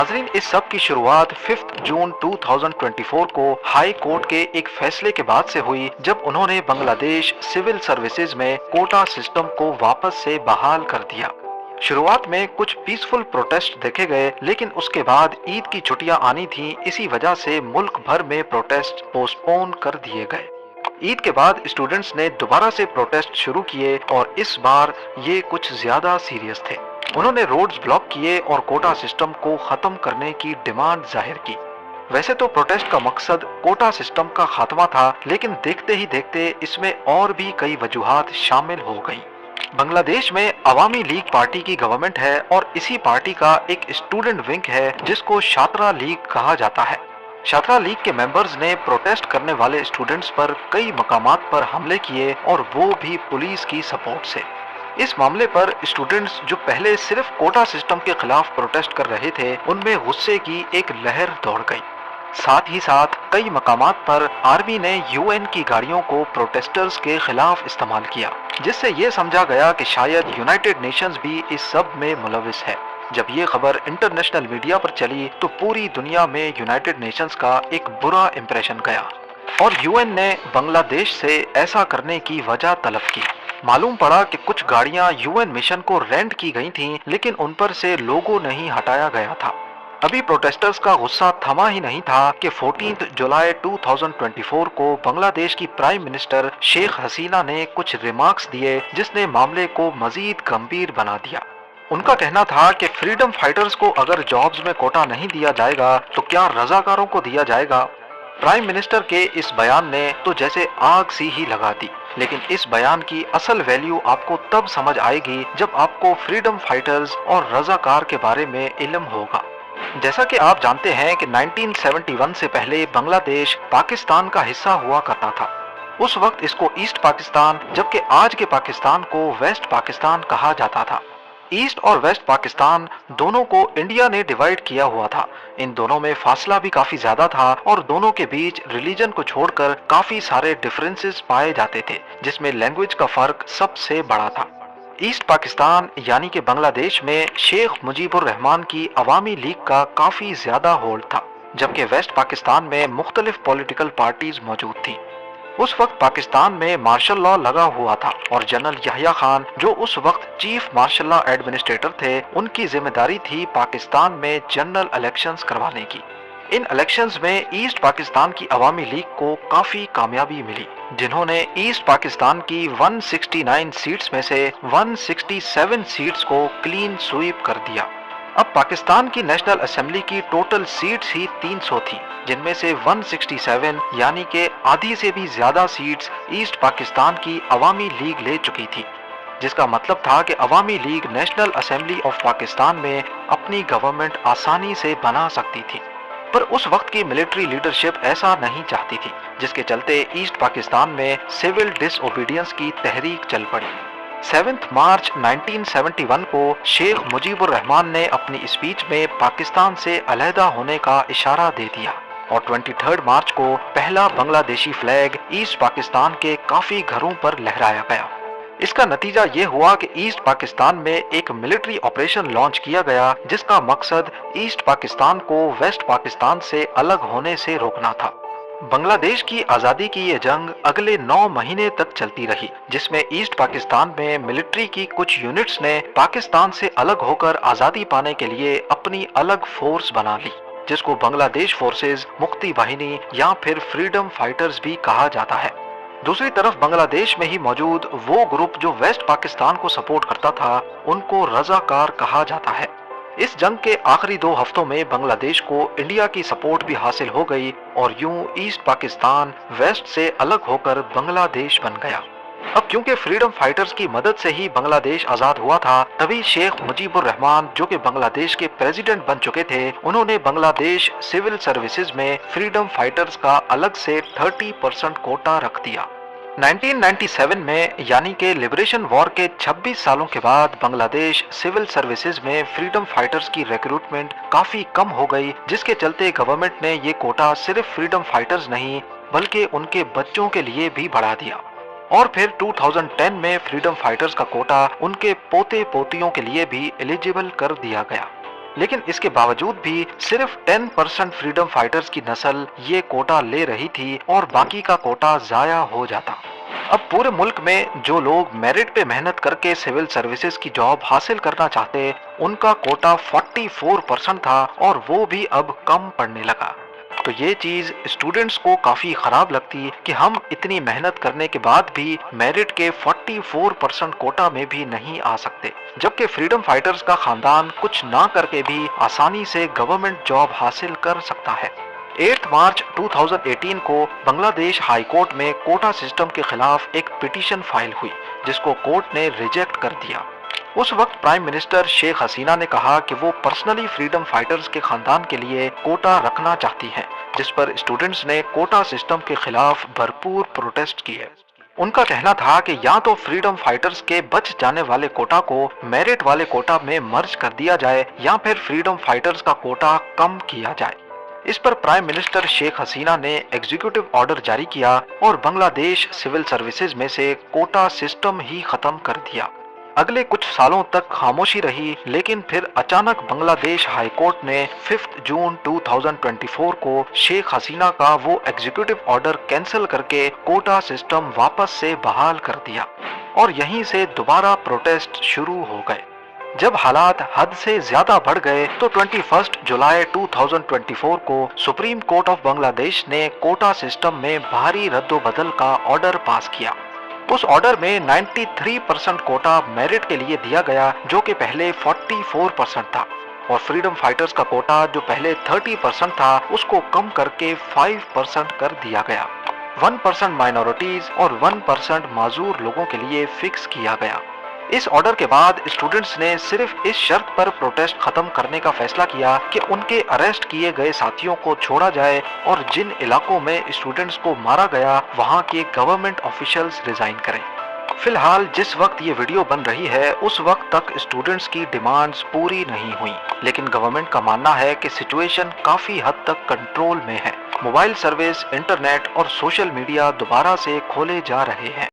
नाज़रीन, इस सब की शुरुआत 5 जून 2024 को हाई कोर्ट के एक फैसले के बाद से हुई, जब उन्होंने बांग्लादेश सिविल सर्विसेज में कोटा सिस्टम को वापस से बहाल कर दिया। शुरुआत में कुछ पीसफुल प्रोटेस्ट देखे गए, लेकिन उसके बाद ईद की छुट्टियां आनी थी, इसी वजह से मुल्क भर में प्रोटेस्ट पोस्टपोन कर दिए गए। ईद के बाद स्टूडेंट्स ने दोबारा से प्रोटेस्ट शुरू किए और इस बार ये कुछ ज्यादा सीरियस थे। उन्होंने रोड्स ब्लॉक किए और कोटा सिस्टम को खत्म करने की डिमांड जाहिर की। वैसे तो प्रोटेस्ट का मकसद कोटा सिस्टम का खात्मा था, लेकिन देखते ही देखते इसमें और भी कई वजूहात शामिल हो गई। बांग्लादेश में अवामी लीग पार्टी की गवर्नमेंट है और इसी पार्टी का एक स्टूडेंट विंग है जिसको छात्रा लीग कहा जाता है। छात्रा लीग के मेंबर्स ने प्रोटेस्ट करने वाले स्टूडेंट्स पर कई मकामात पर हमले किए, और वो भी पुलिस की सपोर्ट से। इस मामले पर स्टूडेंट्स जो पहले सिर्फ कोटा सिस्टम के खिलाफ प्रोटेस्ट कर रहे थे, उनमें गुस्से की एक लहर दौड़ गई। साथ ही साथ कई मकामात पर आर्मी ने यूएन की गाड़ियों को प्रोटेस्टर्स के खिलाफ इस्तेमाल किया, जिससे ये समझा गया कि शायद यूनाइटेड नेशंस भी इस सब में मुलविस है। जब ये खबर इंटरनेशनल मीडिया पर चली तो पूरी दुनिया में यूनाइटेड नेशंस का एक बुरा इंप्रेशन गया, और यूएन ने बांग्लादेश से ऐसा करने की वजह तलब की। मालूम पड़ा कि कुछ गाड़ियां यूएन मिशन को रेंट की गई थीं, लेकिन उन पर से लोगो नहीं हटाया गया था। अभी प्रोटेस्टर्स का गुस्सा थमा ही नहीं था कि 14 जुलाई 2024 को बांग्लादेश की प्राइम मिनिस्टर शेख हसीना ने कुछ रिमार्क्स दिए, जिसने मामले को मजीद गंभीर बना दिया। उनका कहना था कि फ्रीडम फाइटर्स को अगर जॉब्स में कोटा नहीं दिया जाएगा तो क्या रजाकारों को दिया जाएगा। प्राइम मिनिस्टर के इस बयान ने तो जैसे आग सी ही लगा दी, लेकिन इस बयान की असल वैल्यू आपको तब समझ आएगी जब आपको फ्रीडम फाइटर्स और रजाकार के बारे में इल्म होगा। जैसा कि आप जानते हैं कि 1971 से पहले बांग्लादेश पाकिस्तान का हिस्सा हुआ करता था। उस वक्त इसको ईस्ट पाकिस्तान, जबकि आज के पाकिस्तान को वेस्ट पाकिस्तान कहा जाता था। ईस्ट और वेस्ट पाकिस्तान दोनों को इंडिया ने डिवाइड किया हुआ था। इन दोनों में फासला भी काफी ज्यादा था, और दोनों के बीच रिलीजन को छोड़कर काफी सारे डिफरेंसेस पाए जाते थे, जिसमें लैंग्वेज का फर्क सबसे बड़ा था। ईस्ट पाकिस्तान यानी कि बांग्लादेश में शेख मुजीबुर रहमान की अवामी लीग का काफी ज्यादा होल्ड था, जबकि वेस्ट पाकिस्तान में मुख्तलिफ पॉलिटिकल पार्टीज मौजूद थी। उस वक्त पाकिस्तान में मार्शल लॉ लगा हुआ था, और जनरल याहिया खान जो उस वक्त चीफ मार्शल लॉ एडमिनिस्ट्रेटर थे, उनकी जिम्मेदारी थी पाकिस्तान में जनरल इलेक्शंस करवाने की। इन इलेक्शंस में ईस्ट पाकिस्तान की अवामी लीग को काफी कामयाबी मिली, जिन्होंने ईस्ट पाकिस्तान की 169 सीट्स में से 167 सीट्स को क्लीन स्वीप कर दिया। अब पाकिस्तान की नेशनल असेंबली की टोटल सीट्स ही 300 थी, जिनमें से 167 यानी कि आधी से भी ज्यादा सीट्स ईस्ट पाकिस्तान की अवामी लीग ले चुकी थी, जिसका मतलब था कि Awami League national assembly of Pakistan में अपनी गवर्नमेंट आसानी से बना सकती थी। पर उस वक्त की मिलिट्री लीडरशिप ऐसा नहीं चाहती थी, जिसके चलते ईस्ट पाकिस्तान में सिविल डिसओबीडियंस की तहरीक चल पड़ी। 7 मार्च 1971 को शेख मुजीबुर रहमान ने अपनी स्पीच में पाकिस्तान से अलहदा होने का इशारा दे दिया, और 23 मार्च को पहला बांग्लादेशी फ्लैग ईस्ट पाकिस्तान के काफी घरों पर लहराया गया। इसका नतीजा ये हुआ कि ईस्ट पाकिस्तान में एक मिलिट्री ऑपरेशन लॉन्च किया गया, जिसका मकसद ईस्ट पाकिस्तान को वेस्ट पाकिस्तान से अलग होने से रोकना था। बांग्लादेश की आज़ादी की ये जंग अगले 9 महीने तक चलती रही, जिसमें ईस्ट पाकिस्तान में मिलिट्री की कुछ यूनिट्स ने पाकिस्तान से अलग होकर आज़ादी पाने के लिए अपनी अलग फोर्स बना ली, जिसको बांग्लादेश फोर्सेस, मुक्ति वाहिनी या फिर फ्रीडम फाइटर्स भी कहा जाता है। दूसरी तरफ बांग्लादेश में ही मौजूद वो ग्रुप जो वेस्ट पाकिस्तान को सपोर्ट करता था, उनको रजाकार कहा जाता है। इस जंग के आखिरी 2 हफ्तों में बांग्लादेश को इंडिया की सपोर्ट भी हासिल हो गई, और यूं ईस्ट पाकिस्तान वेस्ट से अलग होकर बांग्लादेश बन गया। अब क्योंकि फ्रीडम फाइटर्स की मदद से ही बांग्लादेश आजाद हुआ था, तभी शेख मुजीबुर रहमान जो कि बांग्लादेश के प्रेसिडेंट बन चुके थे, उन्होंने बांग्लादेश सिविल सर्विसेज में फ्रीडम फाइटर्स का अलग से 30% कोटा रख दिया। 1997 में यानी कि लिबरेशन वॉर के 26 सालों के बाद बांग्लादेश सिविल सर्विसेज में फ्रीडम फाइटर्स की रिक्रूटमेंट काफी कम हो गई, जिसके चलते गवर्नमेंट ने ये कोटा सिर्फ फ्रीडम फाइटर्स नहीं बल्कि उनके बच्चों के लिए भी बढ़ा दिया। और फिर 2010 में फ्रीडम फाइटर्स का कोटा उनके पोते पोतियों के लिए भी एलिजिबल कर दिया गया। لیکن اس کے باوجود بھی صرف 10% فریڈم فائٹرز کی نسل یہ کوٹا لے رہی تھی اور باقی کا کوٹا ضائع ہو جاتا۔ اب پورے ملک میں جو لوگ میرٹ پہ محنت کر کے سول سروسز کی جاب حاصل کرنا چاہتے، ان کا کوٹا 44% تھا اور وہ بھی اب کم پڑنے لگا۔ تو یہ چیز اسٹوڈنٹس کو کافی خراب لگتی کہ ہم اتنی محنت کرنے کے بعد بھی میرٹ کے 44% کوٹا میں بھی نہیں آ سکتے، جبکہ فریڈم فائٹرز کا خاندان کچھ نہ کر کے بھی آسانی سے گورنمنٹ جاب حاصل کر سکتا ہے۔ 8 مارچ 2018 کو بنگلہ دیش ہائی کورٹ میں کوٹا سسٹم کے خلاف ایک پٹیشن فائل ہوئی جس کو کورٹ نے ریجیکٹ کر دیا۔ اس وقت پرائم منسٹر شیخ حسینہ نے کہا کہ وہ پرسنلی فریڈم فائٹرز کے خاندان کے لیے کوٹا رکھنا چاہتی ہیں، جس پر اسٹوڈنٹس نے کوٹا سسٹم کے خلاف بھرپور پروٹیسٹ کیے۔ ان کا کہنا تھا کہ یا تو فریڈم فائٹرز کے بچ جانے والے کوٹا کو میرٹ والے کوٹا میں مرج کر دیا جائے یا پھر فریڈم فائٹرز کا کوٹا کم کیا جائے۔ اس پر پرائم منسٹر شیخ حسینہ نے ایگزیکٹو آرڈر جاری کیا اور بنگلہ دیش سول سروسز میں سے کوٹا سسٹم ہی ختم کر دیا۔ اگلے کچھ سالوں تک خاموشی رہی، لیکن پھر اچانک بنگلہ دیش ہائی کورٹ نے 5 جون 2024 کو شیخ حسینہ کا وہ ایگزیکٹو آرڈر کینسل کر کے کوٹا سسٹم واپس سے بحال کر دیا، اور یہیں سے دوبارہ پروٹیسٹ شروع ہو گئے۔ جب حالات حد سے زیادہ بڑھ گئے تو 21 جولائی 2024 کو سپریم کورٹ آف بنگلہ دیش نے کوٹا سسٹم میں بھاری رد و بدل کا آرڈر پاس کیا۔ اس آرڈر میں 93% کوٹا میرٹ کے لیے دیا گیا جو کہ پہلے 44% تھا، اور فریڈم فائٹرز کا کوٹا جو پہلے 30% تھا اس کو کم کر کے 5% کر دیا گیا۔ 1% مائنورٹیز اور 1% معذور لوگوں کے لیے فکس کیا گیا۔ اس آرڈر کے بعد اسٹوڈنٹس نے صرف اس شرط پر پروٹیسٹ ختم کرنے کا فیصلہ کیا کہ ان کے اریسٹ کیے گئے ساتھیوں کو چھوڑا جائے، اور جن علاقوں میں اسٹوڈنٹس کو مارا گیا وہاں کے گورنمنٹ آفیشلز ریزائن کریں۔ فی الحال جس وقت یہ ویڈیو بن رہی ہے اس وقت تک اسٹوڈنٹس کی ڈیمانڈز پوری نہیں ہوئی، لیکن گورنمنٹ کا ماننا ہے کہ سچویشن کافی حد تک کنٹرول میں ہے۔ موبائل سروس، انٹرنیٹ اور سوشل میڈیا دوبارہ سے کھولے جا رہے ہیں۔